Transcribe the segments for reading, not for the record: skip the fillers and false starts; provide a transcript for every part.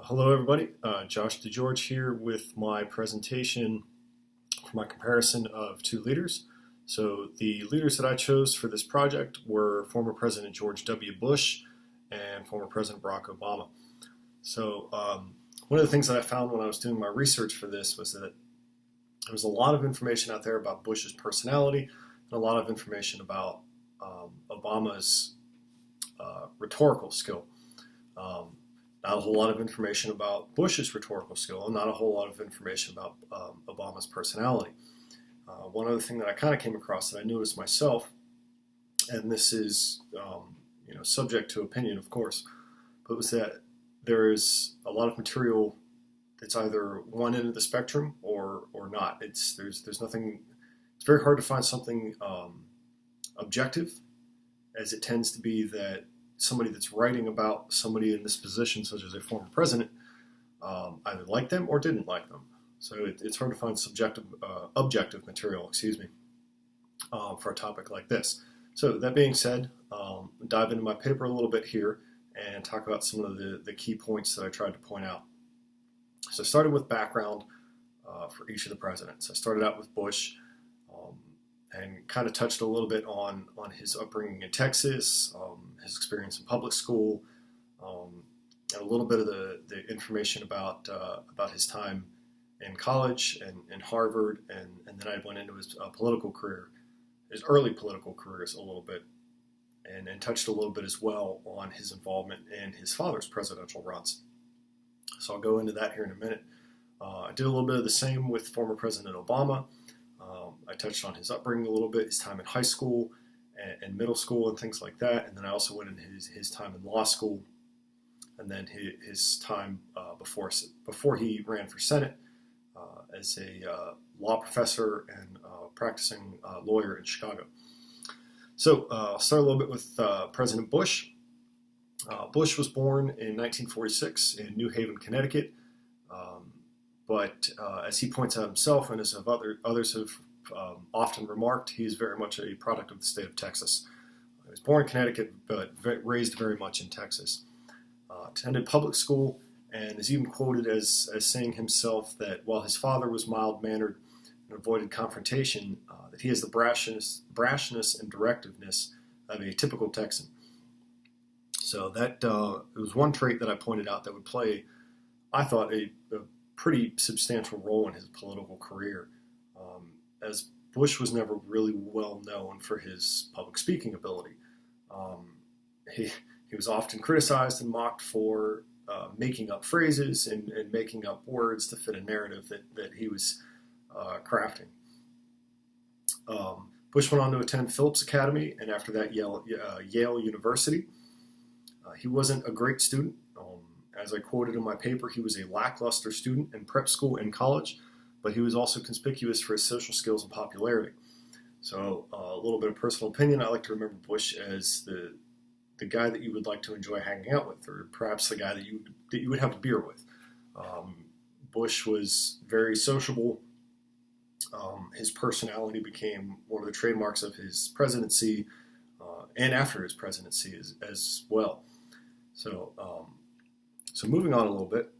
Hello, everybody. Josh DeGeorge here with my presentation for my comparison of two leaders. So the leaders that I chose for this project were former President George W. Bush and former President Barack Obama. So one of the things that I found when I was doing my research for this was that there was a lot of information out there about Bush's personality and a lot of information about Obama's rhetorical skill. Not a whole lot of information about Bush's rhetorical skill, and not a whole lot of information about Obama's personality. One other thing that I kind of came across that I noticed myself, and this is subject to opinion, of course, but was that there is a lot of material that's either one end of the spectrum or not. There's nothing. It's very hard to find something objective, as it tends to be that somebody that's writing about somebody in this position, such as a former president, either liked them or didn't like them. So it's hard to find objective material, for a topic like this. So that being said, dive into my paper a little bit here and talk about some of the key points that I tried to point out. So I started with background for each of the presidents. I started out with Bush, and kind of touched a little bit on his upbringing in Texas, his experience in public school, and a little bit of the information about his time in college and Harvard, and then I went into his political career, his early political careers a little bit, and touched a little bit as well on his involvement in his father's presidential runs. So I'll go into that here in a minute. I did a little bit of the same with former President Obama. I touched on his upbringing a little bit, his time in high school and middle school and things like that. And then I also went into his time in law school, and then his time before he ran for Senate as a law professor and practicing lawyer in Chicago. So I'll start a little bit with President Bush. Bush was born in 1946 in New Haven, Connecticut. But as he points out himself, and as others have often remarked, he is very much a product of the state of Texas. He was born in Connecticut, but raised very much in Texas. Attended public school, and is even quoted as saying himself that while his father was mild-mannered and avoided confrontation, that he has the brashness and directiveness of a typical Texan. So that it was one trait that I pointed out that would play, I thought, a pretty substantial role in his political career, as Bush was never really well known for his public speaking ability. He was often criticized and mocked for making up phrases and making up words to fit a narrative that he was crafting. Bush went on to attend Phillips Academy, and after that Yale University. He wasn't a great student. As I quoted in my paper, he was a lackluster student in prep school and college, but he was also conspicuous for his social skills and popularity. So a little bit of personal opinion, I like to remember Bush as the guy that you would like to enjoy hanging out with, or perhaps the guy that you would have a beer with. Bush was very sociable. His personality became one of the trademarks of his presidency and after his presidency as well. So moving on a little bit,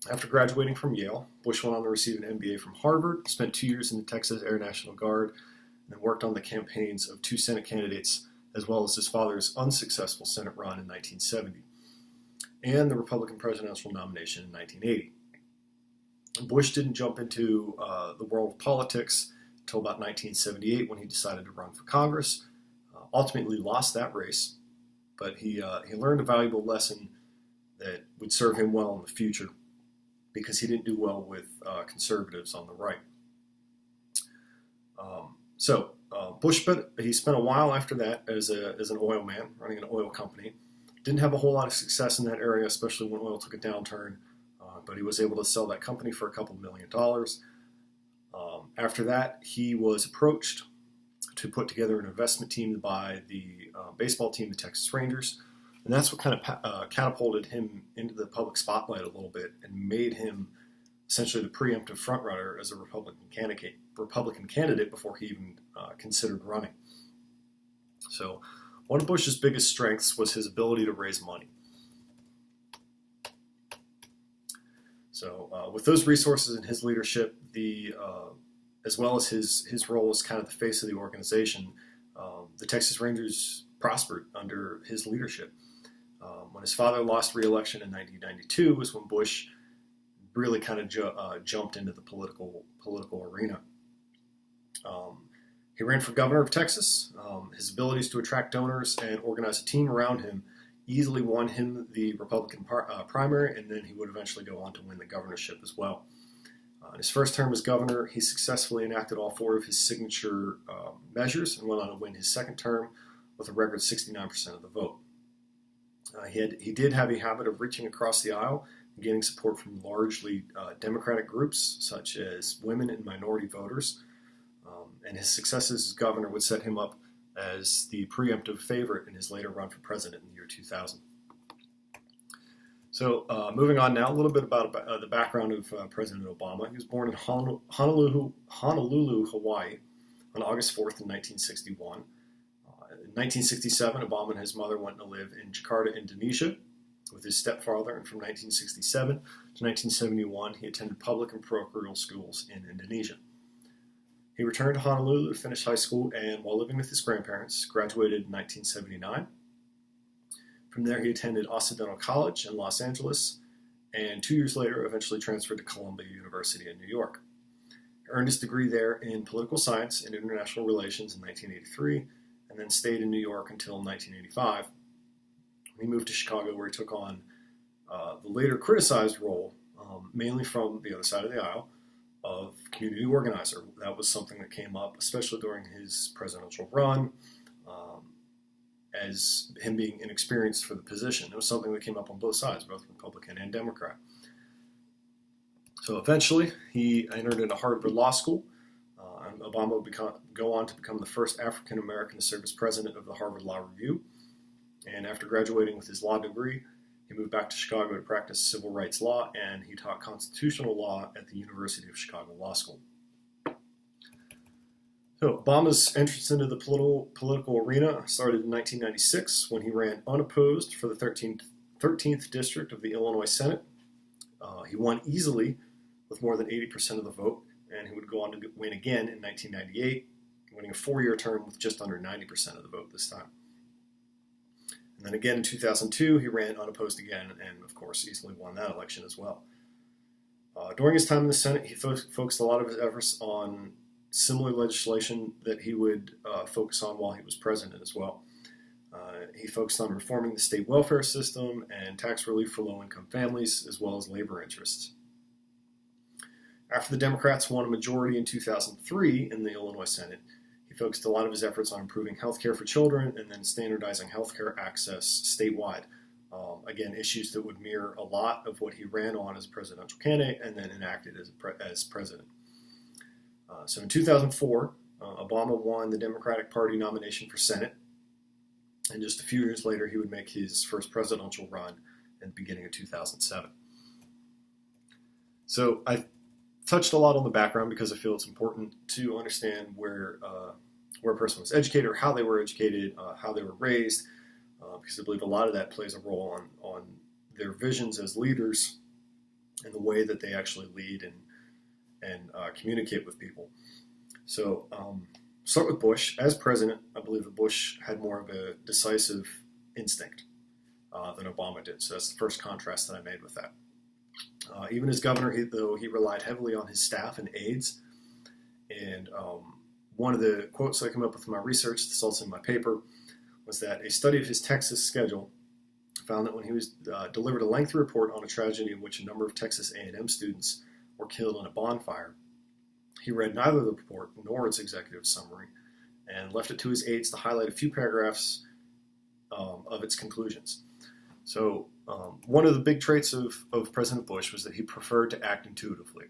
after graduating from Yale, Bush went on to receive an MBA from Harvard, spent 2 years in the Texas Air National Guard, and then worked on the campaigns of two Senate candidates, as well as his father's unsuccessful Senate run in 1970, and the Republican presidential nomination in 1980. Bush didn't jump into the world of politics until about 1978 when he decided to run for Congress. Ultimately lost that race, but he learned a valuable lesson that would serve him well in the future, because he didn't do well with conservatives on the right. Bush spent a while after that as an oil man running an oil company. Didn't have a whole lot of success in that area, especially when oil took a downturn, but he was able to sell that company for a couple $1 million. After that, he was approached to put together an investment team to buy the baseball team, the Texas Rangers. And that's what kind of catapulted him into the public spotlight a little bit and made him essentially the preemptive frontrunner as a Republican candidate before he even considered running. So one of Bush's biggest strengths was his ability to raise money. So with those resources and his leadership, as well as his role as kind of the face of the organization, the Texas Rangers prospered under his leadership. When his father lost re-election in 1992 was when Bush really kind of jumped into the political arena. He ran for governor of Texas. His abilities to attract donors and organize a team around him easily won him the Republican primary, and then he would eventually go on to win the governorship as well. In his first term as governor, he successfully enacted all 4 of his signature measures and went on to win his second term with a record 69% of the vote. He did have a habit of reaching across the aisle and gaining support from largely Democratic groups such as women and minority voters. And his successes as governor would set him up as the preemptive favorite in his later run for president in the year 2000. So moving on now, a little bit about the background of President Obama. He was born in Honolulu, Hawaii on August 4th in 1961. In 1967, Obama and his mother went to live in Jakarta, Indonesia with his stepfather, and from 1967 to 1971, he attended public and parochial schools in Indonesia. He returned to Honolulu to finish high school and, while living with his grandparents, graduated in 1979. From there, he attended Occidental College in Los Angeles, and 2 years later, eventually transferred to Columbia University in New York. He earned his degree there in political science and international relations in 1983, and then stayed in New York until 1985. He moved to Chicago, where he took on the later criticized role, mainly from the other side of the aisle, of community organizer. That was something that came up, especially during his presidential run, as him being inexperienced for the position. It was something that came up on both sides, both Republican and Democrat. So eventually, he entered into Harvard Law School. And Obama would go on to become the first African American to serve as president of the Harvard Law Review. And after graduating with his law degree, he moved back to Chicago to practice civil rights law, and he taught constitutional law at the University of Chicago Law School. So Obama's entrance into the political arena started in 1996 when he ran unopposed for the 13th District of the Illinois Senate. He won easily with more than 80% of the vote, and he would go on to win again in 1998, winning a 4-year term with just under 90% of the vote this time. And then again in 2002, he ran unopposed again and, of course, easily won that election as well. During his time in the Senate, he focused a lot of his efforts on similar legislation that he would focus on while he was president as well. He focused on reforming the state welfare system and tax relief for low-income families, as well as labor interests. After the Democrats won a majority in 2003 in the Illinois Senate, he focused a lot of his efforts on improving health care for children and then standardizing health care access statewide. Again, issues that would mirror a lot of what he ran on as a presidential candidate and then enacted as president. So in 2004, Obama won the Democratic Party nomination for Senate, and just a few years later, he would make his first presidential run in the beginning of 2007. So I touched a lot on the background because I feel it's important to understand where a person was educated or how they were educated, how they were raised, because I believe a lot of that plays a role on their visions as leaders and the way that they actually lead and communicate with people. So start with Bush. As president, I believe that Bush had more of a decisive instinct than Obama did. So that's the first contrast that I made with that. Even as governor, he relied heavily on his staff and aides. And one of the quotes I came up with in my research, that's also in my paper, was that a study of his Texas schedule found that when he was delivered a lengthy report on a tragedy in which a number of Texas A&M students were killed in a bonfire, he read neither the report nor its executive summary and left it to his aides to highlight a few paragraphs of its conclusions. So one of the big traits of President Bush was that he preferred to act intuitively.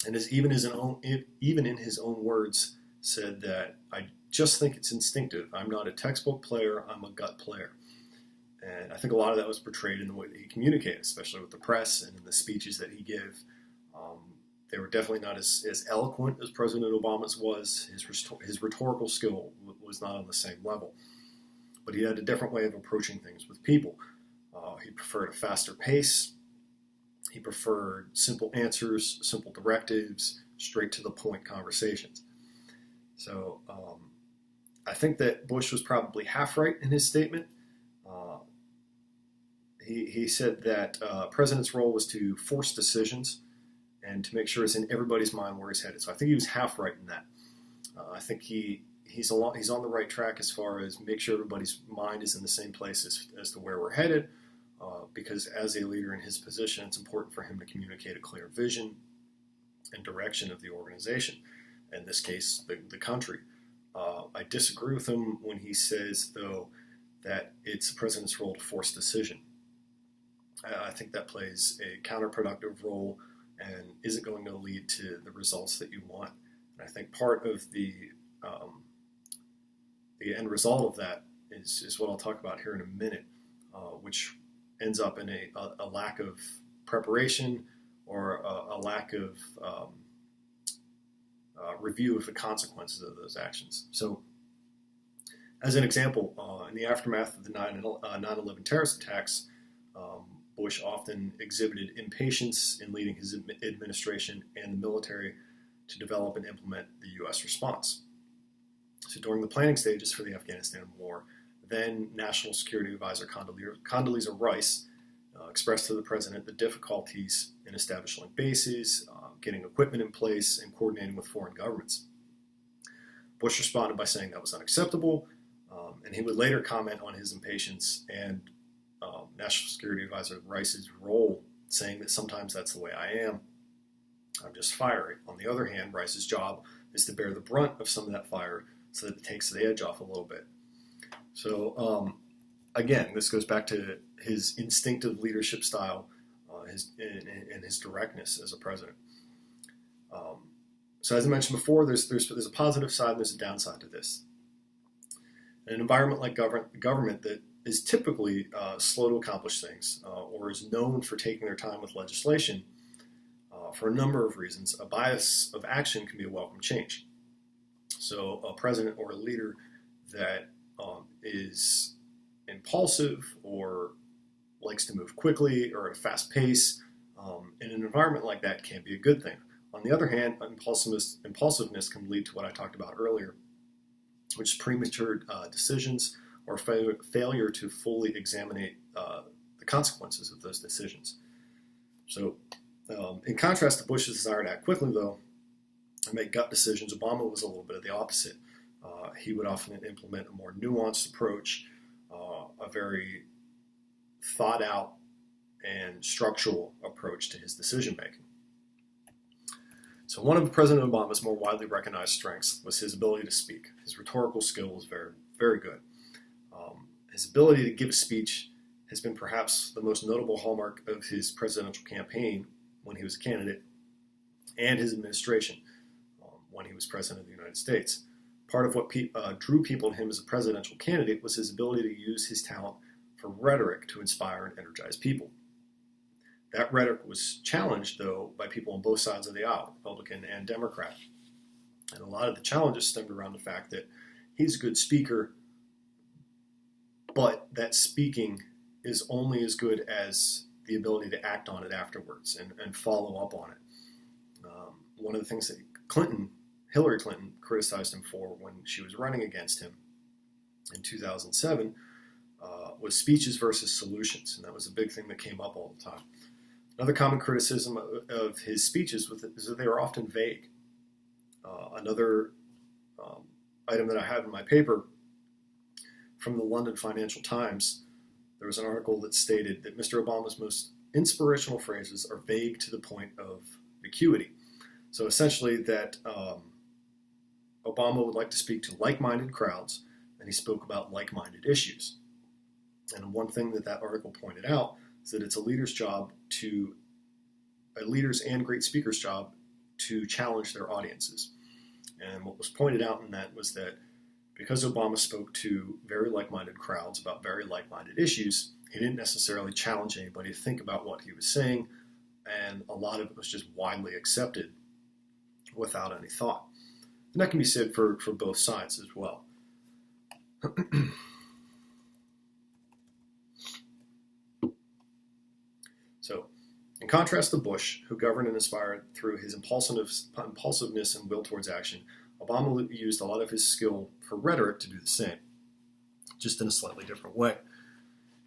And even in his own words, said that, "I just think it's instinctive. I'm not a textbook player, I'm a gut player." And I think a lot of that was portrayed in the way that he communicated, especially with the press and in the speeches that he gave. They were definitely not as eloquent as President Obama's was. His rhetorical skill was not on the same level. But he had a different way of approaching things with people. He preferred a faster pace. He preferred simple answers, simple directives, straight to the point conversations. So I think that Bush was probably half right in his statement. He said that president's role was to force decisions and to make sure it's in everybody's mind where he's headed. So I think he was half right in that. I think he's on the right track as far as make sure everybody's mind is in the same place as to where we're headed. Because as a leader in his position, it's important for him to communicate a clear vision and direction of the organization. In this case, the country. I disagree with him when he says, though, that it's the president's role to force decision. I think that plays a counterproductive role and isn't going to lead to the results that you want. And I think part of the end result of that is what I'll talk about here in a minute, which ends up in a lack of preparation or a lack of review of the consequences of those actions. So, as an example, in the aftermath of the 9/11 terrorist attacks, Bush often exhibited impatience in leading his administration and the military to develop and implement the U.S. response. So during the planning stages for the Afghanistan war, then National Security Advisor Condoleezza Rice expressed to the president the difficulties in establishing bases, getting equipment in place, and coordinating with foreign governments. Bush responded by saying that was unacceptable, and he would later comment on his impatience and National Security Advisor Rice's role, saying that sometimes that's the way I am. I'm just fiery. On the other hand, Rice's job is to bear the brunt of some of that fire so that it takes the edge off a little bit. So, again, this goes back to his instinctive leadership style and his directness as a president. So as I mentioned before, there's a positive side and there's a downside to this. In an environment like government that is typically slow to accomplish things or is known for taking their time with legislation, for a number of reasons, a bias of action can be a welcome change. So a president or a leader that is impulsive or likes to move quickly or at a fast pace, in an environment like that can be a good thing. On the other hand, impulsiveness can lead to what I talked about earlier, which is premature decisions or failure to fully examine the consequences of those decisions. So, in contrast to Bush's desire to act quickly, though, and make gut decisions, Obama was a little bit of the opposite. He would often implement a more nuanced approach, a very thought out and structural approach to his decision making. So one of President Obama's more widely recognized strengths was his ability to speak. His rhetorical skill was very, very good. His ability to give a speech has been perhaps the most notable hallmark of his presidential campaign when he was a candidate and his administration when he was president of the United States. Part of what drew people to him as a presidential candidate was his ability to use his talent for rhetoric to inspire and energize people. That rhetoric was challenged, though, by people on both sides of the aisle, Republican and Democrat. And a lot of the challenges stemmed around the fact that he's a good speaker, but that speaking is only as good as the ability to act on it afterwards and follow up on it. One of the things that Hillary Clinton criticized him for when she was running against him in 2007 was speeches versus solutions, and that was a big thing that came up all the time. Another common criticism of his speeches is that they were often vague. Another item that I have in my paper from the London Financial Times, there was an article that stated that Mr. Obama's most inspirational phrases are vague to the point of vacuity. So essentially that Obama would like to speak to like-minded crowds, and he spoke about like-minded issues. And one thing that article pointed out is that it's a leader's and great speaker's job to challenge their audiences. And what was pointed out in that was that because Obama spoke to very like-minded crowds about very like-minded issues, he didn't necessarily challenge anybody to think about what he was saying, and a lot of it was just widely accepted without any thought. And that can be said for both sides as well. So, In contrast to Bush, who governed and inspired through his impulsiveness and will towards action, Obama used a lot of his skill for rhetoric to do the same, just in a slightly different way.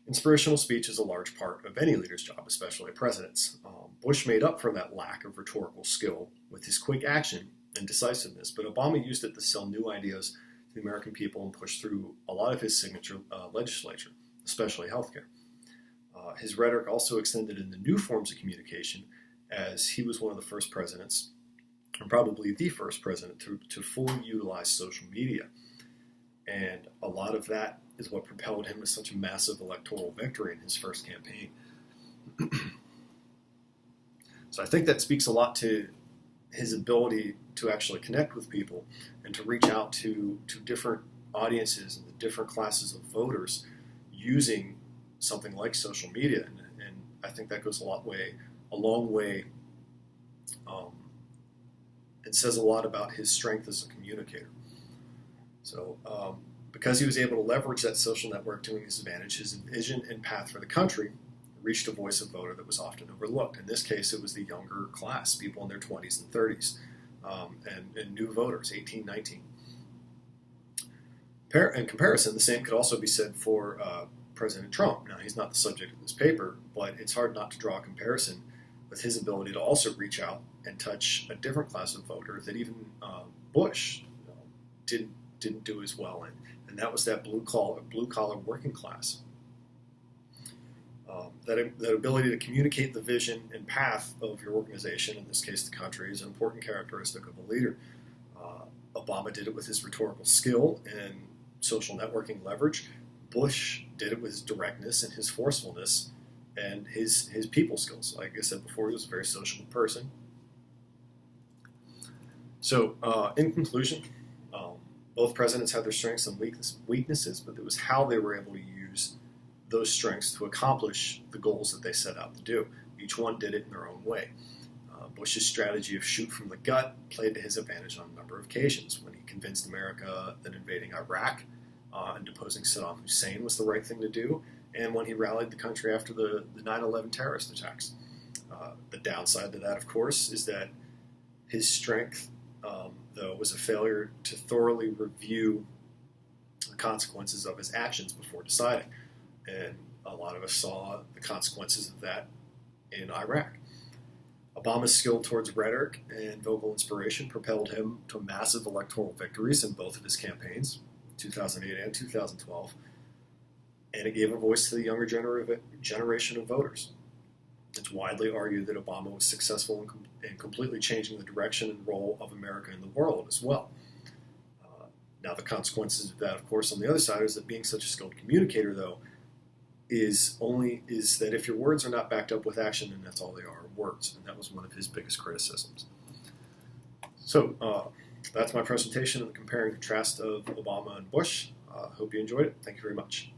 Inspirational speech is a large part of any leader's job, especially a president's. Bush made up for that lack of rhetorical skill with his quick action and decisiveness, but Obama used it to sell new ideas to the American people and push through a lot of his signature legislation, especially healthcare. His rhetoric also extended into new forms of communication, as he was one of the first presidents, and probably the first president, to fully utilize social media. And a lot of that is what propelled him to such a massive electoral victory in his first campaign. So I think that speaks a lot to his ability to actually connect with people and to reach out to different audiences and the different classes of voters using something like social media. And I think that goes a long way and says a lot about his strength as a communicator. So because he was able to leverage that social network to his advantage, his vision and path for the country reached a voice of voter that was often overlooked. In this case, it was the younger class, people in their 20s and 30s, and new voters, 18, 19. In comparison, the same could also be said for President Trump. Now, he's not the subject of this paper, but it's hard not to draw a comparison with his ability to also reach out and touch a different class of voter that even Bush didn't do as well in, and that was that blue collar working class. That ability to communicate the vision and path of your organization, in this case the country, is an important characteristic of a leader. Obama did it with his rhetorical skill and social networking leverage. Bush did it with his directness and his forcefulness and his people skills. Like I said before, he was a very sociable person. So, in conclusion, both presidents had their strengths and weaknesses, but it was how they were able to use those strengths to accomplish the goals that they set out to do. Each one did it in their own way. Bush's strategy of shoot from the gut played to his advantage on a number of occasions, when he convinced America that invading Iraq and deposing Saddam Hussein was the right thing to do, and when he rallied the country after the 9/11 terrorist attacks. The downside to that, of course, is that his strength, though, was a failure to thoroughly review the consequences of his actions before deciding. And a lot of us saw the consequences of that in Iraq. Obama's skill towards rhetoric and vocal inspiration propelled him to massive electoral victories in both of his campaigns, 2008 and 2012, and it gave a voice to the younger generation of voters. It's widely argued that Obama was successful in completely changing the direction and role of America in the world as well. Now, the consequences of that, of course, on the other side is that being such a skilled communicator, though, is that if your words are not backed up with action, then that's all they are, words. And that was one of his biggest criticisms. So that's my presentation on the compare and contrast of Obama and Bush. Hope you enjoyed it. Thank you very much.